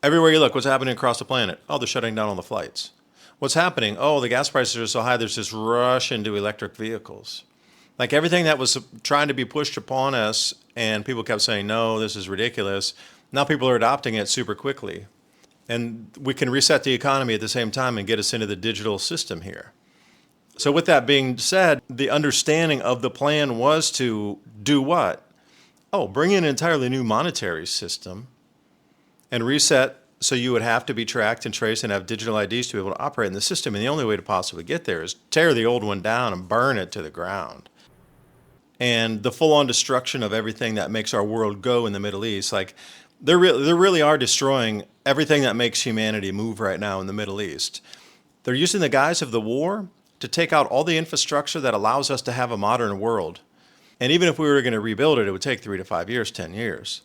Everywhere you look, what's happening across the planet? Oh, they're shutting down all the flights. What's happening? Oh, the gas prices are so high, there's this rush into electric vehicles. Like everything that was trying to be pushed upon us, and people kept saying, no, this is ridiculous. Now people are adopting it super quickly. And we can reset the economy at the same time and get us into the digital system here. So, with that being said, the understanding of the plan was to do what? Oh, bring in an entirely new monetary system and reset so you would have to be tracked and traced and have digital IDs to be able to operate in the system. And the only way to possibly get there is tear the old one down and burn it to the ground. And the full on destruction of everything that makes our world go in the Middle East, like they really are destroying everything that makes humanity move right now in the Middle East. They're using the guise of the war to take out all the infrastructure that allows us to have a modern world. And even if we were going to rebuild it, it would take 3 to 5 years, 10 years.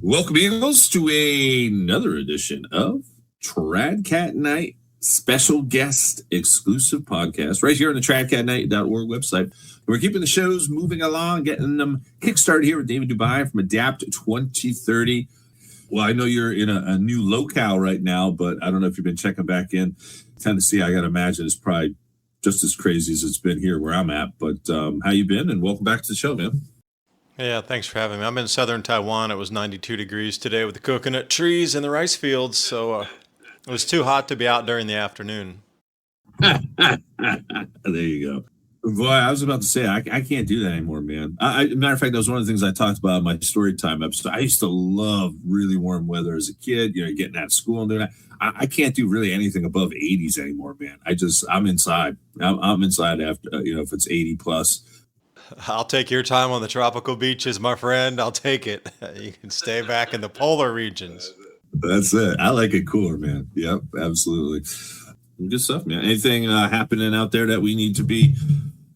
Welcome, Eagles, to another edition of Tradcat Night special guest exclusive podcast right here on the tradcatnight.org website. We're keeping the shows moving along, getting them kickstarted here with David Dubine from Adapt 2030. Well, I know you're in a new locale right now, but I don't know if you've been checking back in. Tennessee, I got to imagine, is probably just as crazy as it's been here where I'm at. But how you been? And welcome back to the show, man. Yeah, thanks for having me. I'm in southern Taiwan. It was 92 degrees today with the coconut trees and the rice fields, so it was too hot to be out during the afternoon. There you go. Boy, I was about to say, I can't do that anymore, man. Matter of fact, that was one of the things I talked about in my story time episode. I used to love really warm weather as a kid, getting out of school and doing that. I can't do really anything above 80s anymore, man. I'm inside. I'm inside after, if it's 80 plus. I'll take your time on the tropical beaches, my friend. I'll take it. You can stay back in the polar regions. That's it. I like it cooler, man. Yep, absolutely. Good stuff, man. Anything happening out there that we need to be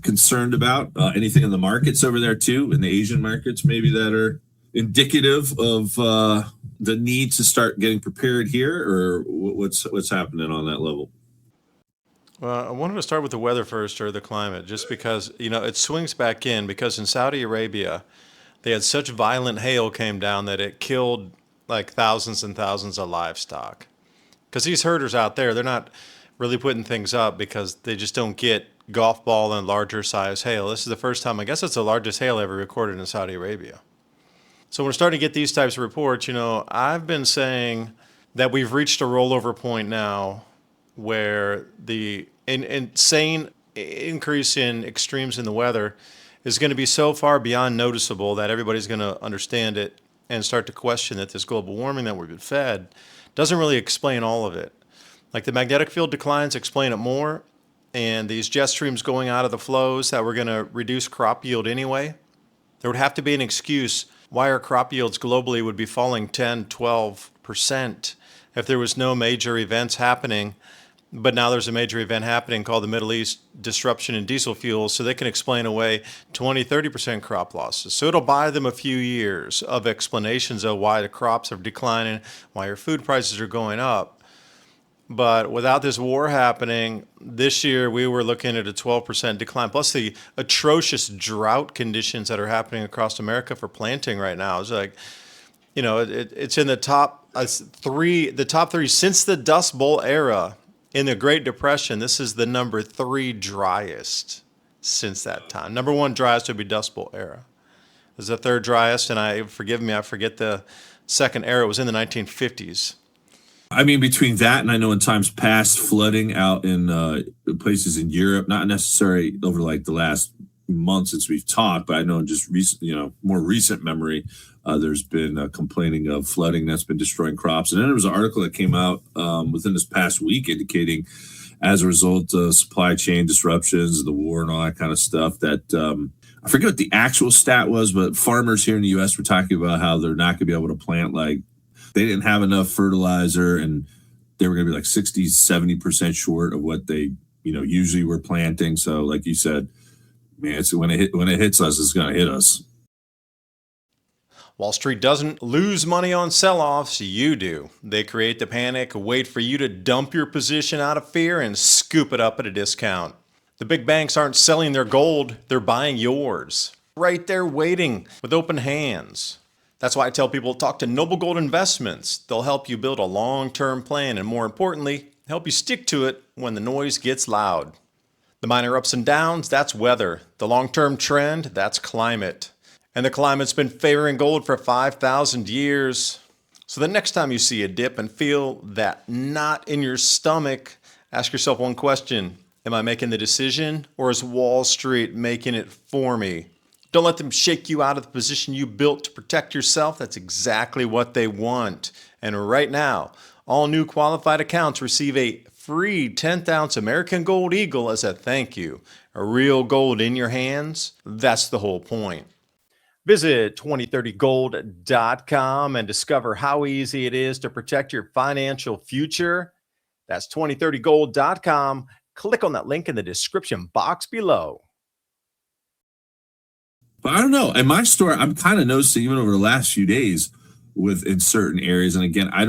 concerned about? Anything in the markets over there, too, in the Asian markets, maybe that are indicative of the need to start getting prepared here? Or what's happening on that level? Well, I wanted to start with the weather first, or the climate, just because, it swings back in, because in Saudi Arabia, they had such violent hail came down that it killed like thousands and thousands of livestock. Because these herders out there, they're not really putting things up because they just don't get golf ball and larger size hail. This is the first time, I guess it's the largest hail ever recorded in Saudi Arabia. So we're starting to get these types of reports. I've been saying that we've reached a rollover point now where the insane increase in extremes in the weather is going to be so far beyond noticeable that everybody's going to understand it and start to question that this global warming that we've been fed doesn't really explain all of it. Like the magnetic field declines explain it more, and these jet streams going out of the flows that were going to reduce crop yield anyway. There would have to be an excuse why our crop yields globally would be falling 10, 12% if there was no major events happening. But now there's a major event happening called the Middle East disruption in diesel fuels, so they can explain away 20, 30% crop losses. So it'll buy them a few years of explanations of why the crops are declining, why your food prices are going up. But without this war happening, this year we were looking at a 12% decline, plus the atrocious drought conditions that are happening across America for planting right now. It's like, it's in the top three since the Dust Bowl era. In the Great Depression, this is the number 3 driest since that time. Number 1 driest would be Dust Bowl era. This is the 3rd driest, and I forget the second era. It was in the 1950s. I mean, between that and I know in times past, flooding out in places in Europe, not necessarily over like the last month since we've talked, but I know in just recent, more recent memory, there's been complaining of flooding that's been destroying crops. And then there was an article that came out within this past week indicating, as a result of supply chain disruptions, the war and all that kind of stuff, that I forget what the actual stat was, but farmers here in the U.S. were talking about how they're not going to be able to plant, like they didn't have enough fertilizer, and they were going to be like 60, 70% short of what they, usually were planting. So like you said, man, it's when it hits us, it's going to hit us. Wall Street doesn't lose money on sell-offs, you do. They create the panic, wait for you to dump your position out of fear, and scoop it up at a discount. The big banks aren't selling their gold, they're buying yours. Right there waiting with open hands. That's why I tell people talk to Noble Gold Investments. They'll help you build a long-term plan and, more importantly, help you stick to it when the noise gets loud. The minor ups and downs, that's weather. The long-term trend, that's climate. And the climate's been favoring gold for 5,000 years. So the next time you see a dip and feel that knot in your stomach, ask yourself one question. Am I making the decision, or is Wall Street making it for me? Don't let them shake you out of the position you built to protect yourself. That's exactly what they want. And right now, all new qualified accounts receive a free 10th ounce American Gold Eagle as a thank you. A real gold in your hands, that's the whole point. Visit 2030gold.com and discover how easy it is to protect your financial future. That's 2030gold.com. Click on that link in the description box below. But I don't know. In my store, I'm kind of noticing even over the last few days in certain areas. And again, I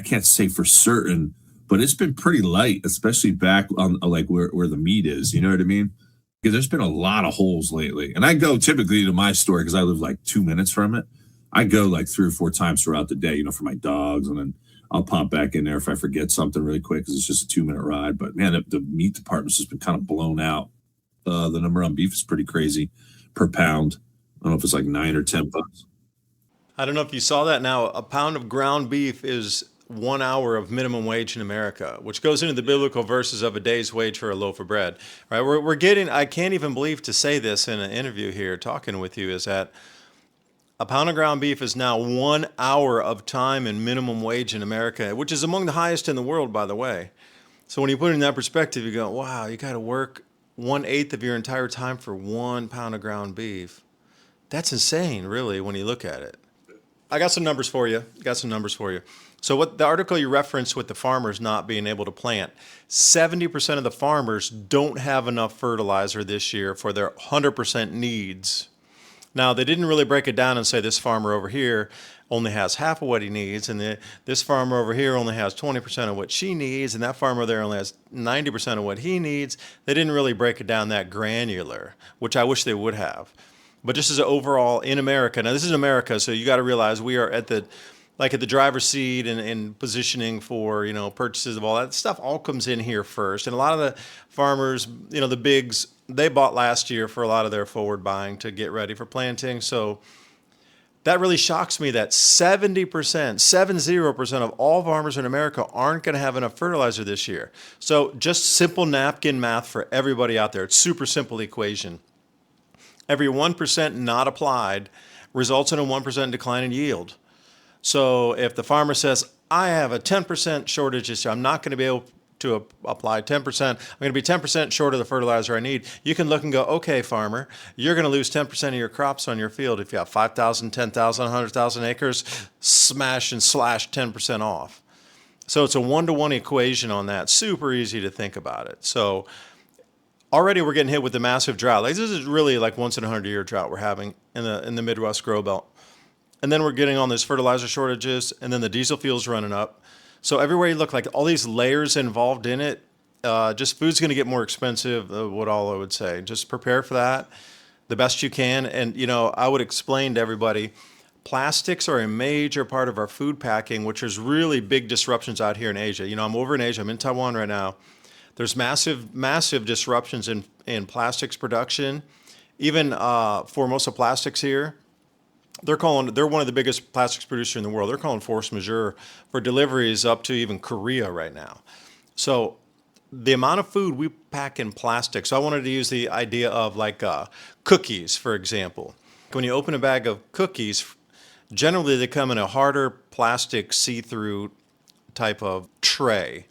can't say for certain, but it's been pretty light, especially back on like where the meat is. You know what I mean? Because there's been a lot of holes lately. And I go typically to my store because I live like 2 minutes from it. I go like 3 or 4 times throughout the day, for my dogs. And then I'll pop back in there if I forget something really quick because it's just a 2-minute ride. But man, the meat department's just been kind of blown out. The number on beef is pretty crazy per pound. I don't know if it's like $9 or $10. I don't know if you saw that. Now, a pound of ground beef is 1 hour of minimum wage in America, which goes into the biblical verses of a day's wage for a loaf of bread. Right? We're getting, I can't even believe to say this in an interview here talking with you, is that a pound of ground beef is now 1 hour of time in minimum wage in America, which is among the highest in the world, by the way. So when you put it in that perspective, you go, wow, you got to work 1/8 of your entire time for 1 pound of ground beef. That's insane, really, when you look at it. I got some numbers for you. So what the article you referenced with the farmers not being able to plant, 70% of the farmers don't have enough fertilizer this year for their 100% needs. Now, they didn't really break it down and say this farmer over here only has half of what he needs, and this farmer over here only has 20% of what she needs, and that farmer there only has 90% of what he needs. They didn't really break it down that granular, which I wish they would have. But just as an overall in America, now this is America, so you got to realize we are at the driver's seat and positioning for, purchases of all that stuff all comes in here first. And a lot of the farmers, the bigs, they bought last year for a lot of their forward buying to get ready for planting. So that really shocks me that 70% of all farmers in America aren't going to have enough fertilizer this year. So just simple napkin math for everybody out there. It's super simple equation. Every 1% not applied results in a 1% decline in yield. So if the farmer says, I have a 10% shortage this year, I'm not going to be able to apply 10%, I'm going to be 10% short of the fertilizer I need, you can look and go, okay, farmer, you're going to lose 10% of your crops on your field. If you have 5,000, 10,000, 100,000 acres, smash and slash 10% off. So it's a 1-to-1 equation on that. Super easy to think about it. So already we're getting hit with the massive drought. Like, this is really like once in a 100-year drought we're having in the Midwest grow belt. And then we're getting on these fertilizer shortages, and then the diesel fuel's running up. So everywhere you look, like all these layers involved in it, just food's going to get more expensive, what all I would say. Just prepare for that the best you can. And, I would explain to everybody, plastics are a major part of our food packing, which is really big disruptions out here in Asia. I'm over in Asia. I'm in Taiwan right now. There's massive disruptions in plastics production. Even for most of plastics here, they're one of the biggest plastics producers in the world. They're calling force majeure for deliveries up to even Korea right now. So the amount of food we pack in plastic. So I wanted to use the idea of like cookies, for example. When you open a bag of cookies, generally they come in a harder plastic see-through type of tray.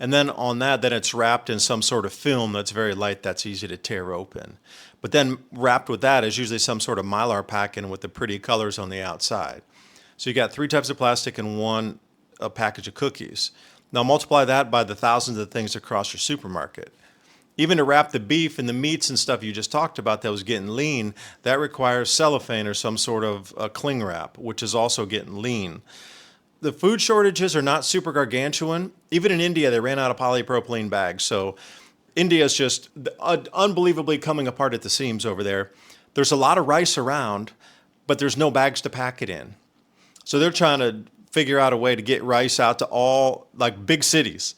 And then on that, then it's wrapped in some sort of film that's very light, that's easy to tear open. But then wrapped with that is usually some sort of mylar packing with the pretty colors on the outside. So you got 3 types of plastic in a package of cookies. Now multiply that by the thousands of things across your supermarket. Even to wrap the beef and the meats and stuff you just talked about that was getting lean, that requires cellophane or some sort of cling wrap, which is also getting lean. The food shortages are not super gargantuan. Even in India, they ran out of polypropylene bags. So India is just unbelievably coming apart at the seams over there. There's a lot of rice around, but there's no bags to pack it in. So they're trying to figure out a way to get rice out to all like big cities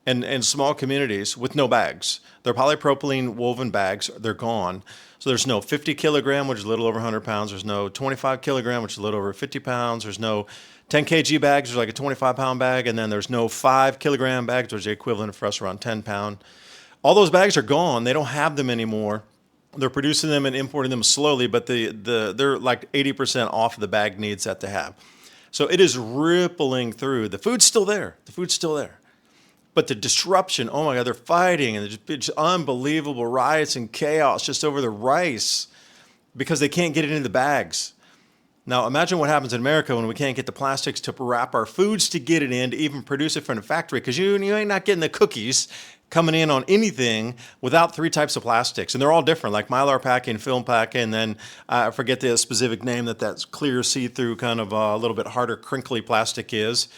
and small communities with no bags. Their polypropylene woven bags, they're gone. So there's no 50 kilogram, which is a little over 100 pounds. There's no 25 kilogram, which is a little over 50 pounds. There's no 10 kg bags, which is like a 25 pound bag. And then there's no 5 kilogram bags, which is the equivalent for us around 10 pound. All those bags are gone. They don't have them anymore. They're producing them and importing them slowly, but they're like 80% off of the bag needs that they have. So it is rippling through. The food's still there. The food's still there. But the disruption, oh my God, they're fighting, and there's just unbelievable riots and chaos just over the rice because they can't get it into the bags. Now, imagine what happens in America when we can't get the plastics to wrap our foods to get it in, to even produce it from the factory, because you ain't not getting the cookies coming in on anything without 3 types of plastics. And they're all different, like Mylar packing, film packing, and then I forget the specific name that's clear, see-through, kind of a little bit harder, crinkly plastic is.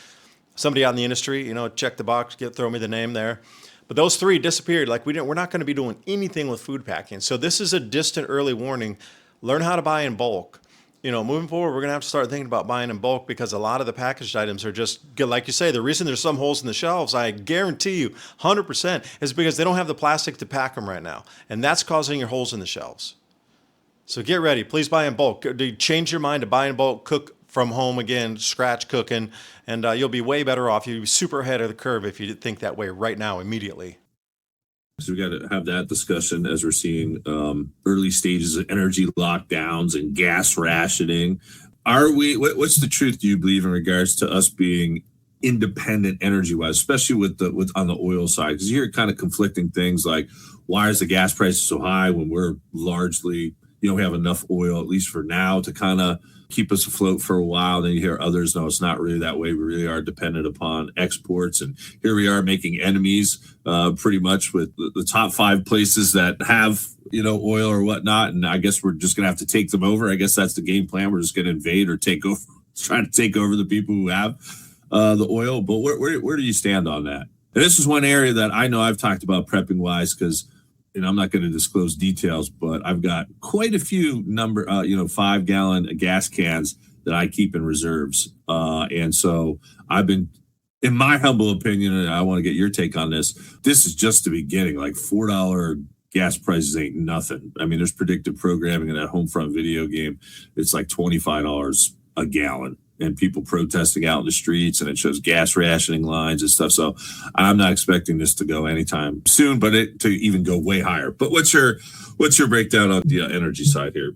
Somebody out in the industry, check the box, throw me the name there. But those 3 disappeared. Like we're not going to be doing anything with food packing. So this is a distant early warning. Learn how to buy in bulk. Moving forward, we're going to have to start thinking about buying in bulk because a lot of the packaged items are just, like you say, the reason there's some holes in the shelves, I guarantee you 100%, is because they don't have the plastic to pack them right now. And that's causing your holes in the shelves. So get ready. Please buy in bulk. Change your mind to buy in bulk, cook from home again, scratch cooking, and you'll be way better off. You'll be super ahead of the curve if you think that way right now, immediately. So we got to have that discussion as we're seeing early stages of energy lockdowns and gas rationing. Are we? What's the truth? Do you believe in regards to us being independent energy wise, especially with on the oil side? Because you hear kind of conflicting things like, why is the gas prices so high when we're largely, we have enough oil at least for now to kind of keep us afloat for a while. Then you hear others, no, it's not really that way. We really are dependent upon exports. And here we are making enemies pretty much with the top 5 places that have, oil or whatnot. And I guess we're just going to have to take them over. I guess that's the game plan. We're just going to invade or take over, trying to take over the people who have the oil. But where do you stand on that? And this is one area that I know I've talked about prepping wise because I'm not going to disclose details, but I've got quite a few 5-gallon gas cans that I keep in reserves. And so I've been, in my humble opinion, and I want to get your take on this, this is just the beginning. Like $4 gas prices ain't nothing. I mean, there's predictive programming in that Homefront video game. It's like $25 a gallon. And people protesting out in the streets, and it shows gas rationing lines and stuff. So I'm not expecting this to go anytime soon, but it to even go way higher. But what's your breakdown on the energy side here?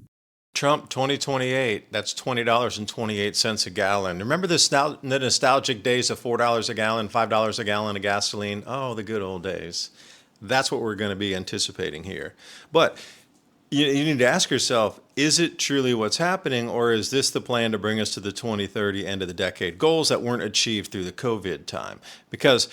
Trump 2028, that's $20.28 a gallon. Remember the nostalgic days of $4 a gallon, $5 a gallon of gasoline? Oh, the good old days. That's what we're going to be anticipating here. But you need to ask yourself, is it truly what's happening, or is this the plan to bring us to the 2030 end of the decade goals that weren't achieved through the COVID time? Because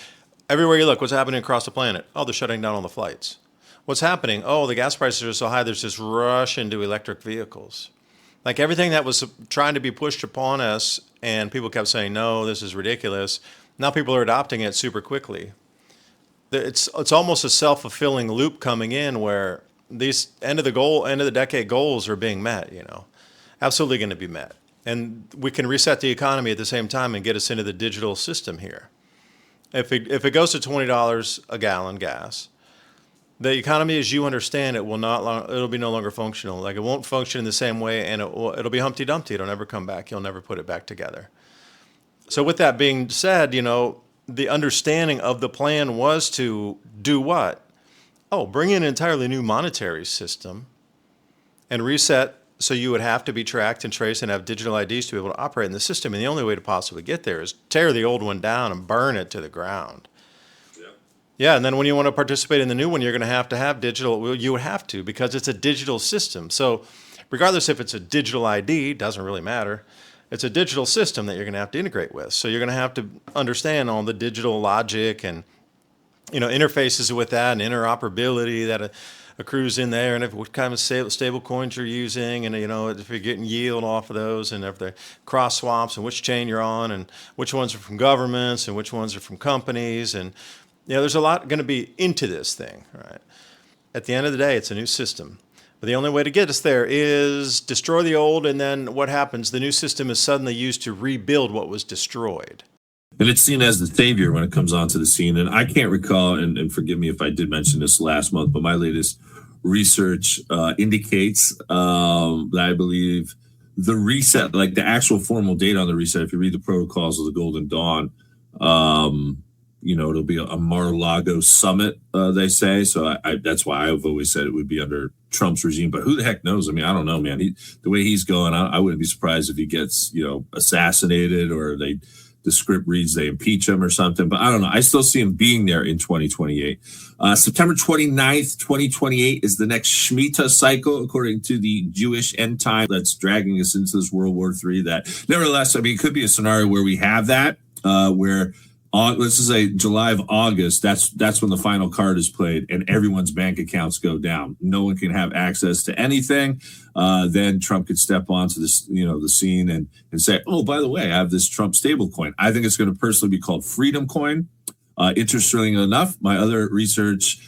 everywhere you look, what's happening across the planet? Oh, they're shutting down all the flights. What's happening? Oh, the gas prices are so high, there's this rush into electric vehicles. Like everything that was trying to be pushed upon us, and people kept saying, no, this is ridiculous. Now people are adopting it super quickly. It's almost a self-fulfilling loop coming in where these end of the decade goals are being met, absolutely going to be met. And we can reset the economy at the same time and get us into the digital system here. If it goes to $20 a gallon gas, the economy as you understand it it'll be no longer functional. Like it won't function in the same way, and it'll be Humpty Dumpty. It'll never come back. You'll never put it back together. So with that being said, the understanding of the plan was to do what? Oh, bring in an entirely new monetary system and reset so you would have to be tracked and traced and have digital IDs to be able to operate in the system. And the only way to possibly get there is tear the old one down and burn it to the ground. Yeah, and then when you want to participate in the new one, you're going to have digital. Well, you would have to because it's a digital system. So regardless if it's a digital ID, doesn't really matter. It's a digital system that you're going to have to integrate with. So you're going to have to understand all the digital logic and interfaces with that and interoperability that accrues in there, and if, what kind of stable coins you're using, and if you're getting yield off of those, and if they're cross swaps, and which chain you're on, and which ones are from governments, and which ones are from companies, and there's a lot going to be into this thing, right? At the end of the day, it's a new system. But the only way to get us there is destroy the old, and then what happens? The new system is suddenly used to rebuild what was destroyed. And it's seen as the savior when it comes onto the scene. And I can't recall, and forgive me if I did mention this last month, but my latest research indicates that I believe the reset, like the actual formal date on the reset, if you read the protocols of the Golden Dawn, it'll be a Mar-a-Lago summit, they say. So that's why I've always said it would be under Trump's regime. But who the heck knows? I mean, I don't know, man. The way he's going, I wouldn't be surprised if he gets, assassinated, or the script reads they impeach him or something. But I don't know. I still see him being there in 2028. September 29th, 2028 is the next Shmita cycle, according to the Jewish end time that's dragging us into this World War III. That nevertheless, I mean, it could be a scenario where we have that, where let's just say July of August, that's when the final card is played and everyone's bank accounts go down. No one can have access to anything. Then Trump could step onto this, the scene and say, oh, by the way, I have this Trump stable coin. I think it's going to personally be called Freedom Coin. Interestingly enough, my other research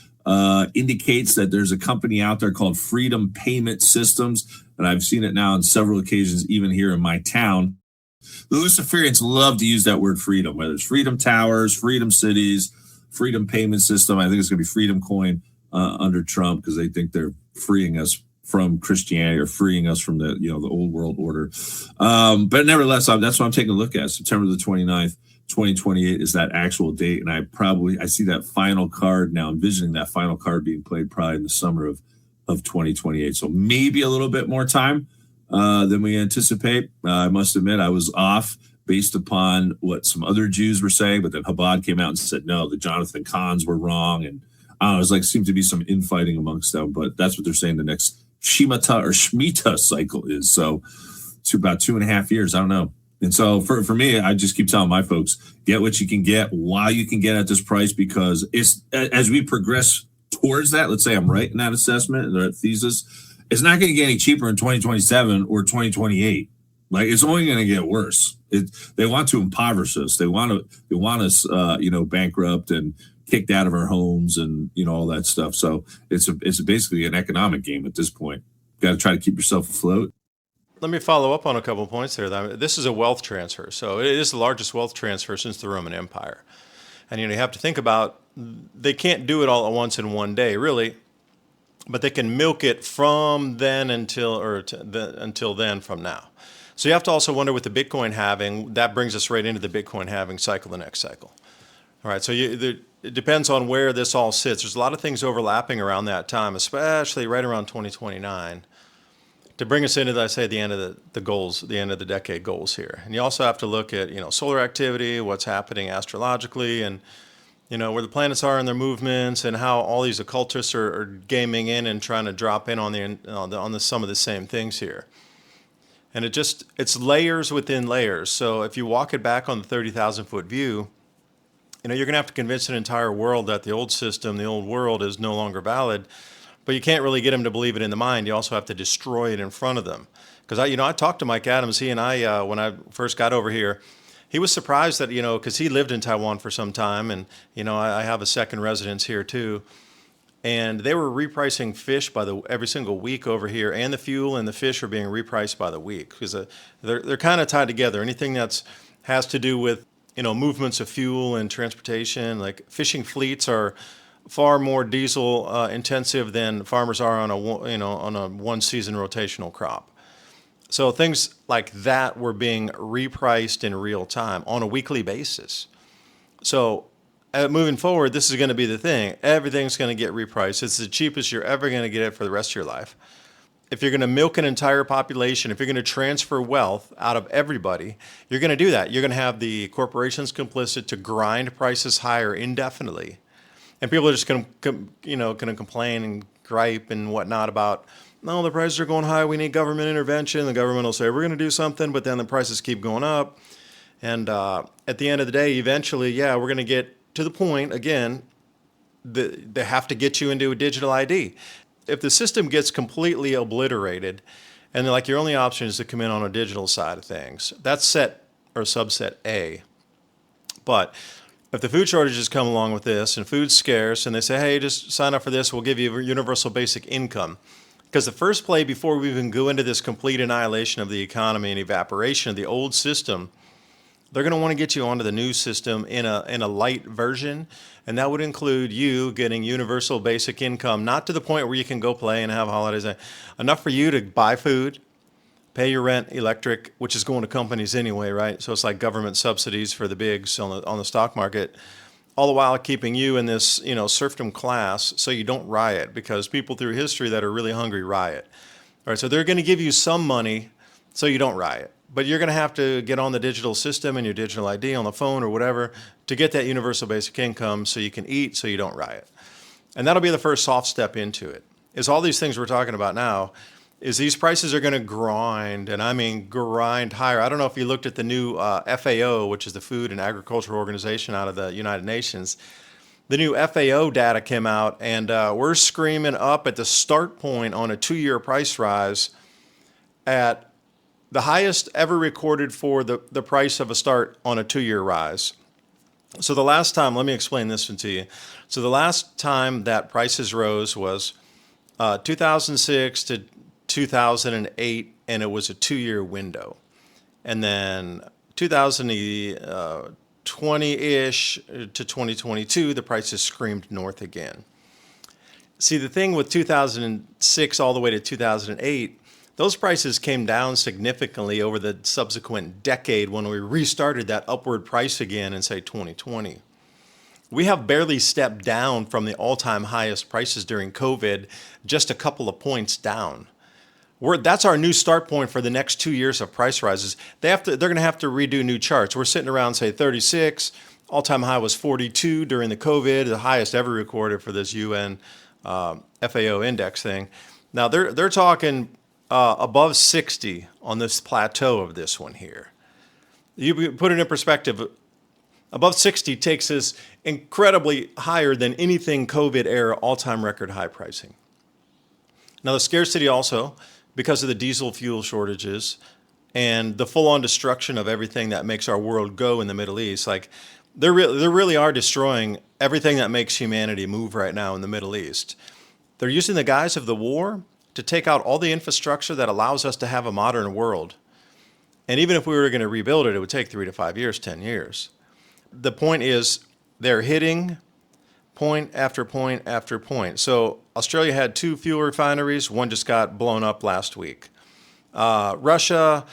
indicates that there's a company out there called Freedom Payment Systems, and I've seen it now on several occasions, even here in my town. The Luciferians love to use that word freedom, whether it's Freedom Towers, Freedom Cities, Freedom Payment System. I think it's going to be Freedom Coin under Trump, because they think they're freeing us from Christianity, or freeing us from the old world order. But nevertheless, that's what I'm taking a look at. September the 29th, 2028 is that actual date. And I see that final card now, envisioning that final card being played probably in the summer of 2028. So maybe a little bit more time than we anticipate. I must admit, I was off based upon what some other Jews were saying, but then Chabad came out and said, no, the Jonathan Kahns were wrong. And it was like, seemed to be some infighting amongst them, but that's what they're saying the next Shmita cycle is. So it's about 2.5 years. I don't know. And so for me, I just keep telling my folks, get what you can get while you can get at this price, because it's, as we progress towards that, let's say I'm right in that assessment and that thesis, it's not going to get any cheaper in 2027 or 2028. Like, it's only going to get worse. They want to impoverish us. They want us, bankrupt and kicked out of our homes and all that stuff. So it's basically an economic game at this point. Got to try to keep yourself afloat. Let me follow up on a couple of points there. This is a wealth transfer, so it is the largest wealth transfer since the Roman Empire. And you have to think about, they can't do it all at once in one day, really. But they can milk it from then until then from now. So you have to also wonder with the Bitcoin halving, that brings us right into the Bitcoin halving cycle, the next cycle. All right, so it depends on where this all sits. There's a lot of things overlapping around that time, especially right around 2029, to bring us into, I say, the end of the goals, the end of the decade goals here. And you also have to look at solar activity, what's happening astrologically, and where the planets are in their movements, and how all these occultists are gaming in and trying to drop in on some of the same things here. And it's layers within layers. So if you walk it back on the 30,000-foot view, you're going to have to convince an entire world that the old system, the old world, is no longer valid. But you can't really get them to believe it in the mind. You also have to destroy it in front of them. Because I talked to Mike Adams. He and I, when I first got over here, he was surprised that, because he lived in Taiwan for some time, and, I have a second residence here too. And they were repricing fish every single week over here, and the fuel and the fish are being repriced by the week, because they're kind of tied together. Anything has to do with, movements of fuel and transportation, like fishing fleets are far more diesel intensive than farmers are on a one season rotational crop. So things like that were being repriced in real time on a weekly basis. So moving forward, this is going to be the thing. Everything's going to get repriced. It's the cheapest you're ever going to get it for the rest of your life. If you're going to milk an entire population, if you're going to transfer wealth out of everybody, you're going to do that. You're going to have the corporations complicit to grind prices higher indefinitely. And people are just going to complain and gripe and whatnot about, no, the prices are going high, we need government intervention. The government will say, we're going to do something, but then the prices keep going up. And at the end of the day, eventually, we're going to get to the point, again, they have to get you into a digital ID. If the system gets completely obliterated, and like your only option is to come in on a digital side of things, that's set or subset A. But if the food shortages come along with this and food's scarce and they say, hey, just sign up for this, we'll give you universal basic income. Because the first play before we even go into this complete annihilation of the economy and evaporation of the old system, they're going to want to get you onto the new system in a light version, and that would include you getting universal basic income, not to the point where you can go play and have holidays, enough for you to buy food, pay your rent, electric, which is going to companies anyway, right? So it's like government subsidies for the bigs on the stock market, all the while keeping you in this, serfdom class so you don't riot, because people through history that are really hungry riot. All right, so they're going to give you some money so you don't riot. But you're going to have to get on the digital system and your digital ID on the phone or whatever to get that universal basic income so you can eat, so you don't riot. And that'll be the first soft step into it, is all these things we're talking about now, is these prices are going to grind, and I mean grind higher. I don't know if you looked at the new FAO, which is the Food and Agriculture Organization out of the United Nations. The new FAO data came out, and we're screaming up at the start point on a 2-year price rise at the highest ever recorded for the price of a start on a 2-year rise. So the last time, let me explain this one to you. So the last time that prices rose was 2006 to 2008, and it was a 2-year window. And then 2020-ish to 2022, the prices screamed north again. See, the thing with 2006 all the way to 2008, those prices came down significantly over the subsequent decade when we restarted that upward price again in, say, 2020. We have barely stepped down from the all-time highest prices during COVID, just a couple of points down. That's our new start point for the next 2 years of price rises. They're going to have to redo new charts. We're sitting around, say, 36. All-time high was 42 during the COVID, the highest ever recorded for this UN FAO index thing. Now, they're talking above 60 on this plateau of this one here. You put it in perspective, above 60 takes us incredibly higher than anything COVID era all-time record high pricing. Now the scarcity also, because of the diesel fuel shortages and the full-on destruction of everything that makes our world go in the Middle East, like they really are destroying everything that makes humanity move right now in the Middle East. They're using the guise of the war to take out all the infrastructure that allows us to have a modern world. And even if we were going to rebuild it, it would take 3 to 5 years, 10 years. The point is they're hitting point after point after point. So Australia had 2 fuel refineries. One just got blown up last week. Russia,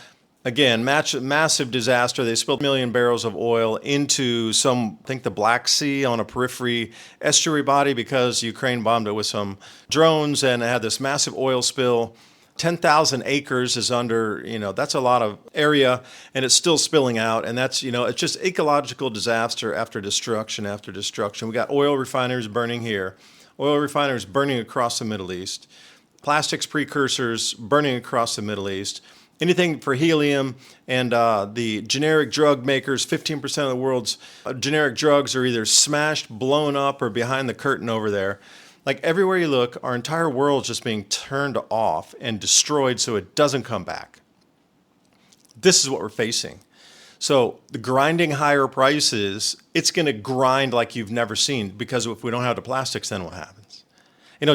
again, massive disaster. They spilled 1 million barrels of oil into I think the Black Sea on a periphery estuary body because Ukraine bombed it with some drones, and it had this massive oil spill. 10,000 acres is under, that's a lot of area, and it's still spilling out. And that's, it's just ecological disaster after destruction after destruction. We got oil refineries burning here, oil refineries burning across the Middle East, plastics precursors burning across the Middle East. Anything for helium, and the generic drug makers, 15% of the world's generic drugs are either smashed, blown up, or behind the curtain over there. Like everywhere you look, our entire world's just being turned off and destroyed so it doesn't come back. This is what we're facing. So the grinding higher prices, it's going to grind like you've never seen, because if we don't have the plastics, then what happens?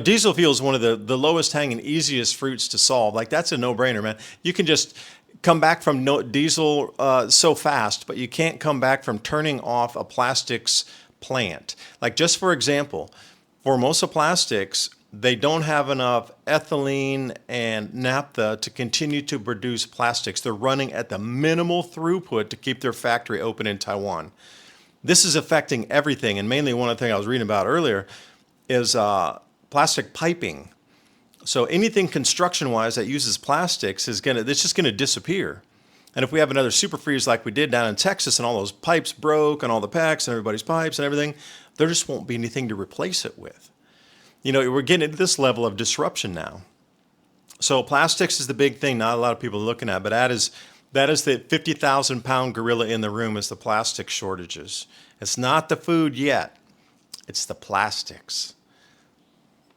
Diesel fuel is one of the lowest hanging, easiest fruits to solve. Like that's a no-brainer, man. You can just come back from diesel so fast, but you can't come back from turning off a plastics plant. Like just for example, for most of plastics, they don't have enough ethylene and naphtha to continue to produce plastics. They're running at the minimal throughput to keep their factory open in Taiwan. This is affecting everything, and mainly one of the things I was reading about earlier is plastic piping. So anything construction-wise that uses plastics it's just going to disappear. And if we have another super freeze like we did down in Texas and all those pipes broke and all the packs and everybody's pipes and everything, there just won't be anything to replace it with. We're getting into this level of disruption now. So plastics is the big thing not a lot of people are looking at, but that is the 50,000-pound gorilla in the room is the plastic shortages. It's not the food yet. It's the plastics.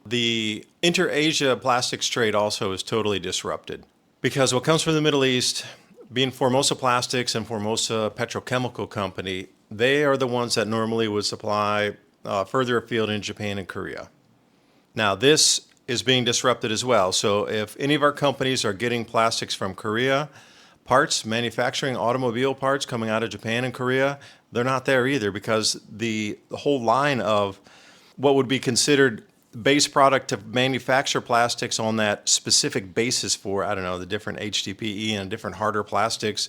The inter-Asia plastics trade also is totally disrupted because what comes from the Middle East, being Formosa Plastics and Formosa Petrochemical Company, they are the ones that normally would supply further afield in Japan and Korea. Now, this is being disrupted as well. So if any of our companies are getting plastics from Korea, parts, manufacturing automobile parts coming out of Japan and Korea, they're not there either because the whole line of what would be considered base product to manufacture plastics on that specific basis for, I don't know, the different HDPE and different harder plastics,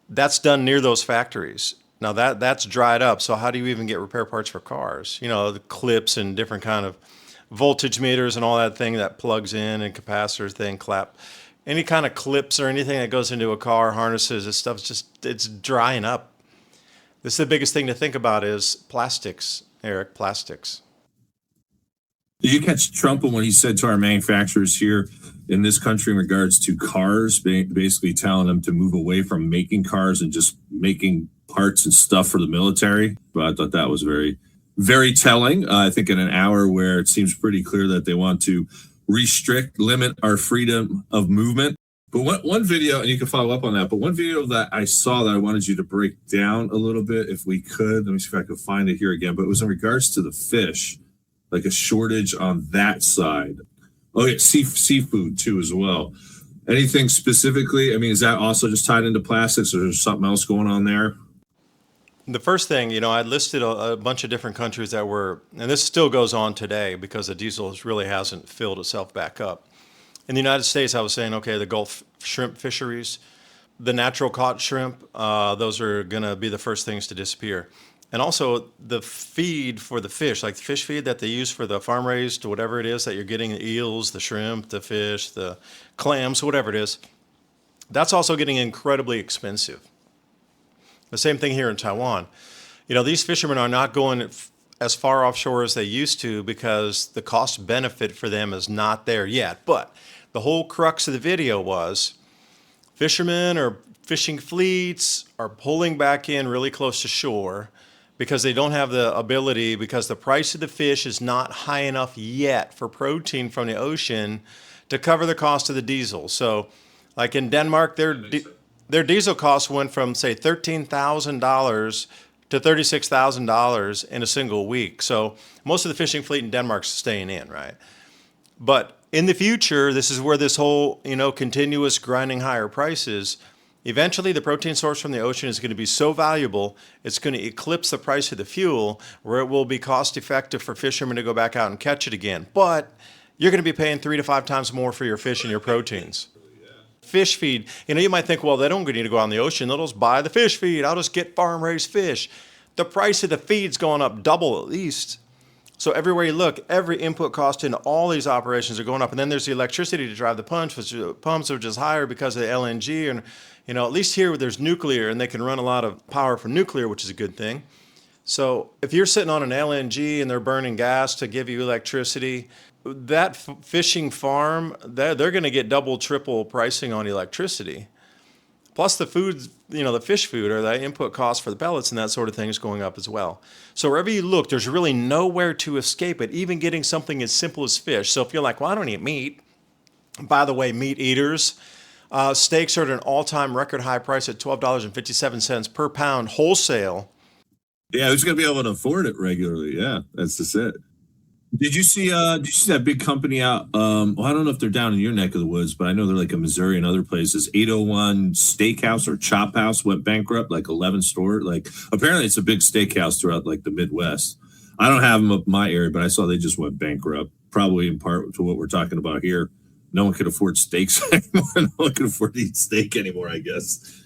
that's done near those factories. Now that's dried up. So how do you even get repair parts for cars? You know, the clips and different kind of voltage meters and all that thing that plugs in and capacitors thing, clap. Any kind of clips or anything that goes into a car, harnesses, this stuff's just, it's drying up. This is the biggest thing to think about is plastics, Eric, plastics. Did you catch Trump when he said to our manufacturers here in this country in regards to cars, basically telling them to move away from making cars and just making parts and stuff for the military? But I thought that was very, very telling. I think in an hour where it seems pretty clear that they want to limit our freedom of movement. But one video, and you can follow up on that, but one video that I saw that I wanted you to break down a little bit, if we could, let me see if I could find it here again, but it was in regards to the fish, like a shortage on that side. Oh yeah, seafood too as well. Anything specifically? I mean, is that also just tied into plastics or is there something else going on there? The first thing, you know, I listed a bunch of different countries that were, and this still goes on today because the diesel really hasn't filled itself back up. In the United States, I was saying, okay, the Gulf shrimp fisheries, the natural caught shrimp, those are going to be the first things to disappear. And also the feed for the fish, like the fish feed that they use for the farm raised, whatever it is that you're getting, the eels, the shrimp, the fish, the clams, whatever it is, that's also getting incredibly expensive. The same thing here in Taiwan. You know, these fishermen are not going as far offshore as they used to because the cost benefit for them is not there yet. But the whole crux of the video was fishermen or fishing fleets are pulling back in really close to shore because they don't have the ability, because the price of the fish is not high enough yet for protein from the ocean to cover the cost of the diesel. So like in Denmark, their diesel costs went from, say, $13,000 to $36,000 in a single week. So most of the fishing fleet in Denmark's staying in, right? But in the future, this is where this whole, you know, continuous grinding higher prices, eventually the protein source from the ocean is going to be so valuable, it's going to eclipse the price of the fuel, where it will be cost effective for fishermen to go back out and catch it again. But you're going to be paying 3 to 5 times more for your fish and your proteins. Fish feed, you know, you might think, well, they don't need to go out in the ocean. They'll just buy the fish feed. I'll just get farm-raised fish. The price of the feed's going up double at least. So everywhere you look, every input cost in all these operations are going up. And then there's the electricity to drive the pumps, which is higher because of the LNG. And, you know, at least here there's nuclear, and they can run a lot of power from nuclear, which is a good thing. So if you're sitting on an LNG and they're burning gas to give you electricity, that fishing farm, they're going to get double, triple pricing on electricity. Plus the food, you know, the fish food or the input cost for the pellets and that sort of thing is going up as well. So wherever you look, there's really nowhere to escape it, even getting something as simple as fish. So if you're like, well, I don't eat meat. By the way, meat eaters, steaks are at an all-time record high price at $12.57 per pound wholesale. Yeah, who's going to be able to afford it regularly? Yeah, that's just it. Did you see that big company out? Well, I don't know if they're down in your neck of the woods, but I know they're like in Missouri and other places. 801 Steakhouse or Chop House went bankrupt, like 11 store. Like apparently it's a big steakhouse throughout like the Midwest. I don't have them up my area, but I saw they just went bankrupt, probably in part to what we're talking about here. No one could afford steaks anymore. No one can afford to eat steak anymore, I guess.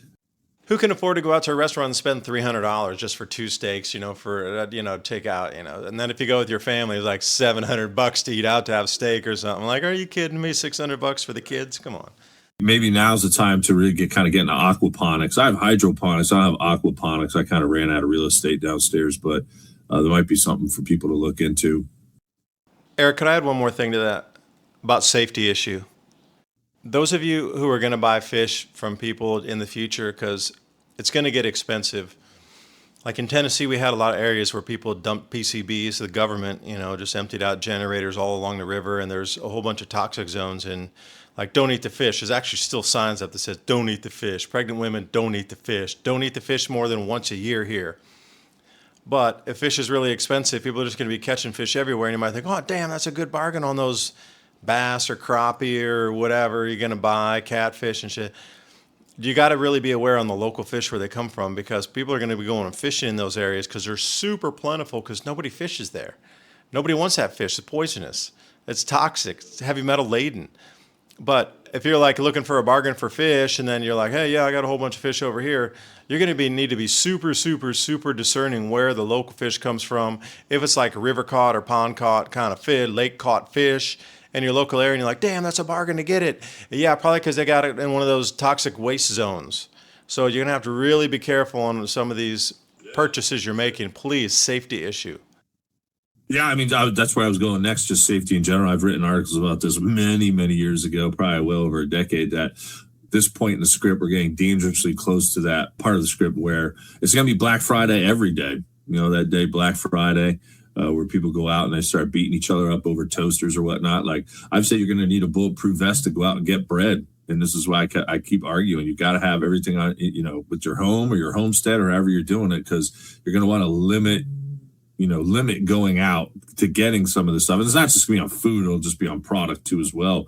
Who can afford to go out to a restaurant and spend $300 just for 2 steaks, you know, for, you know, takeout, you know, and then if you go with your family, it's like $700 to eat out to have steak or something. Like, are you kidding me? $600 for the kids? Come on. Maybe now's the time to really get into aquaponics. I have hydroponics. I don't have aquaponics. I kind of ran out of real estate downstairs, but there might be something for people to look into. Eric, could I add one more thing to that about safety issue? Those of you who are going to buy fish from people in the future, because it's going to get expensive, Like in Tennessee, we had a lot of areas where people dumped PCBs. The government, just emptied out generators all along the river, and there's a whole bunch of toxic zones. And like, don't eat the fish. There's actually still signs up that says, "Don't eat the fish." Pregnant women, don't eat the fish. Don't eat the fish more than once a year here. But if fish is really expensive, people are just going to be catching fish everywhere, and you might think, "Oh, damn, that's a good bargain on those bass or crappie or whatever you're going to buy, catfish and shit." You got to really be aware on the local fish where they come from, because people are going to be going and fishing in those areas because they're super plentiful, because nobody fishes there. Nobody wants that fish. It's poisonous. It's toxic. It's heavy metal laden. But if you're like looking for a bargain for fish, and then you're like, "Hey, yeah, I got a whole bunch of fish over here," you're going to need to be super, super, super discerning where the local fish comes from. If it's like river caught or pond caught kind of fish, lake caught fish in your local area, and you're like, "Damn, that's a bargain to get it." Yeah, probably because they got it in one of those toxic waste zones. So you're going to have to really be careful on some of these purchases you're making. Please, safety issue. Yeah, I mean, that's where I was going next, just safety in general. I've written articles about this many, many years ago, probably well over a decade, that this point in the script, we're getting dangerously close to that part of the script where it's going to be Black Friday every day. That day, Black Friday, where people go out and they start beating each other up over toasters or whatnot. Like, I've said, you're going to need a bulletproof vest to go out and get bread. And this is why I keep arguing. You got to have everything on, with your home or your homestead or however you're doing it, because you're going to want to limit going out to getting some of this stuff. And it's not just going to be on food, it'll just be on product too as well.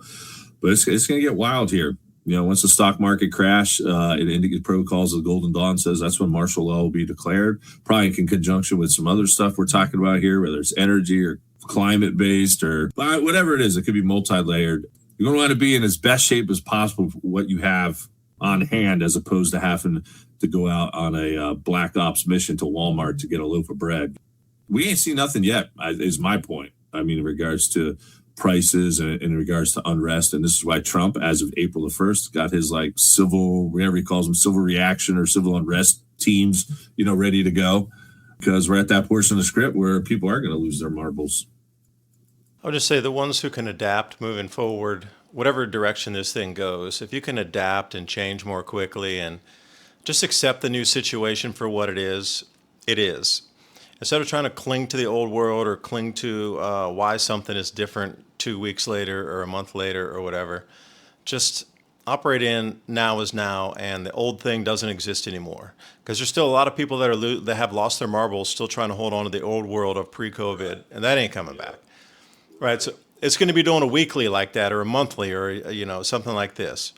But it's going to get wild here. Once the stock market crash, it indicates protocols of the Golden Dawn says that's when martial law will be declared, probably in conjunction with some other stuff we're talking about here, whether it's energy or climate based or whatever it is. It could be multi-layered. You're going to want to be in as best shape as possible for what you have on hand, as opposed to having to go out on a black ops mission to Walmart to get a loaf of bread. We ain't seen nothing yet, is my point. I mean, in regards to prices and in regards to unrest. And this is why Trump, as of April the 1st, got his civil, whatever he calls them, civil reaction or civil unrest teams, ready to go. Because we're at that portion of the script where people are going to lose their marbles. I'll just say the ones who can adapt moving forward, whatever direction this thing goes, if you can adapt and change more quickly and just accept the new situation for what it is, it is. Instead of trying to cling to the old world or cling to why something is different 2 weeks later or a month later or whatever, just operate in now is now, and the old thing doesn't exist anymore. Because there's still a lot of people that have lost their marbles, still trying to hold on to the old world of pre-COVID, and that ain't coming back, right? So it's going to be doing a weekly like that, or a monthly, or something like this,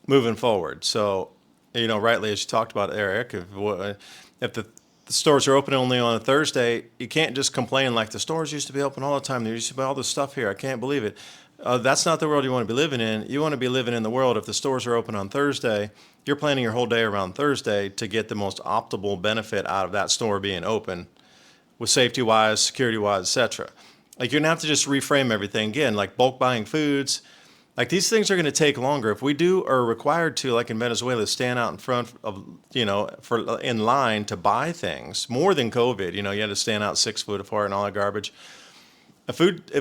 moving forward. So, rightly as you talked about, Eric, if the stores are open only on a Thursday, you can't just complain like the stores used to be open all the time. There used to be all this stuff here. I can't believe it. That's not the world you want to be living in. You want to be living in the world, if the stores are open on Thursday, you're planning your whole day around Thursday to get the most optimal benefit out of that store being open, with safety-wise, security-wise, etc. Like, you're going to have to just reframe everything again, like bulk buying foods. Like, these things are going to take longer. If we are required to, like in Venezuela, stand out in front of, in line to buy things, more than COVID, you had to stand out 6 foot apart and all that garbage. If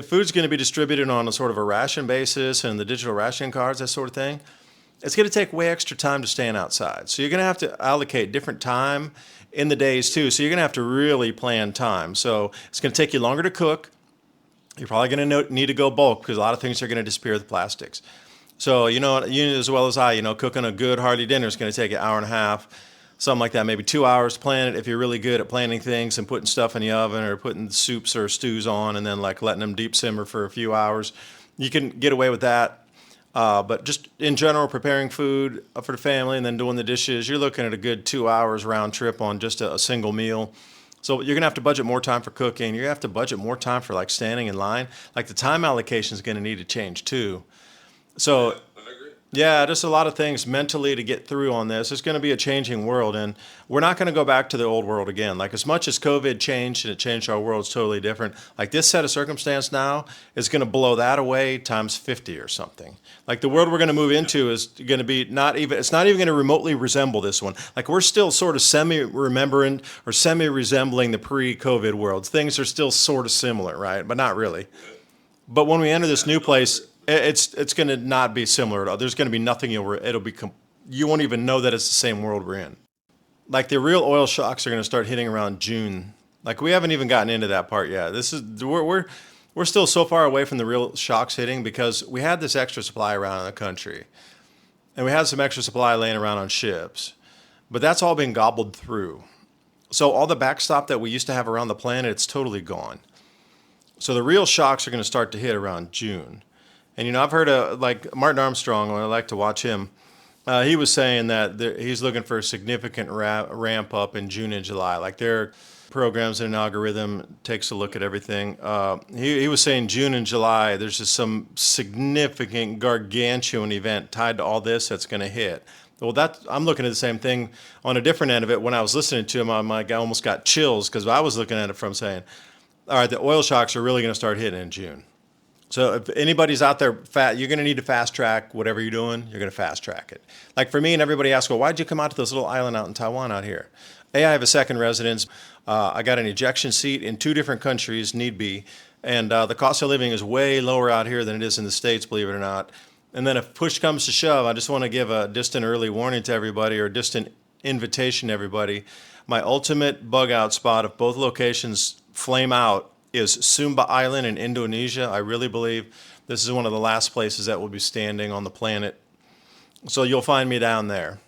food's going to be distributed on a sort of a ration basis and the digital ration cards, that sort of thing, it's going to take way extra time to stand outside. So you're going to have to allocate different time in the days too. So you're going to have to really plan time. So it's going to take you longer to cook. You're probably going to need to go bulk, because a lot of things are going to disappear with plastics. So, you as well as I, cooking a good hearty dinner is going to take an hour and a half, something like that, maybe 2 hours to plan it if you're really good at planning things and putting stuff in the oven or putting soups or stews on and then letting them deep simmer for a few hours. You can get away with that. But just in general, preparing food for the family and then doing the dishes, you're looking at a good 2 hours round trip on just a single meal. So you're going to have to budget more time for cooking. You're going to have to budget more time for standing in line. The time allocation is going to need to change too. So yeah, just a lot of things mentally to get through on this. It's going to be a changing world, and we're not going to go back to the old world again. As much as COVID changed and it changed our world, it's totally different. This set of circumstance now is going to blow that away times 50 or something. The world we're going to move into is going to be it's not even going to remotely resemble this one. We're still sort of semi-remembering or semi-resembling the pre-COVID world. Things are still sort of similar, right? But not really. But when we enter this new place, it's going to not be similar at all. There's going to be nothing you won't even know that it's the same world we're in. like the real oil shocks are going to start hitting around June. Like we haven't even gotten into that part yet. This is we're still so far away from the real shocks hitting because we had this extra supply around in the country, and we had some extra supply laying around on ships, but that's all been gobbled through. So all the backstop that we used to have around the planet, it's totally gone. So the real shocks are going to start to hit around June. And I've heard like Martin Armstrong, I like to watch him. He was saying that he's looking for a significant ramp up in June and July. Like their programs and an algorithm takes a look at everything. He was saying June and July, there's just some significant gargantuan event tied to all this that's going to hit. Well, I'm looking at the same thing on a different end of it. When I was listening to him, I almost got chills because I was looking at it from saying, all right, the oil shocks are really going to start hitting in June. So if anybody's out there, you're going to need to fast track whatever you're doing. You're going to fast track it. Like for me, and everybody asks, well, why'd you come out to this little island out in Taiwan out here? I have a second residence. I got an ejection seat in 2 different countries, need be. And the cost of living is way lower out here than it is in the States, believe it or not. And then if push comes to shove, I just want to give a distant early warning to everybody, or a distant invitation to everybody. My ultimate bug out spot, if both locations flame out, is Sumba Island in Indonesia. I really believe this is one of the last places that will be standing on the planet. So you'll find me down there.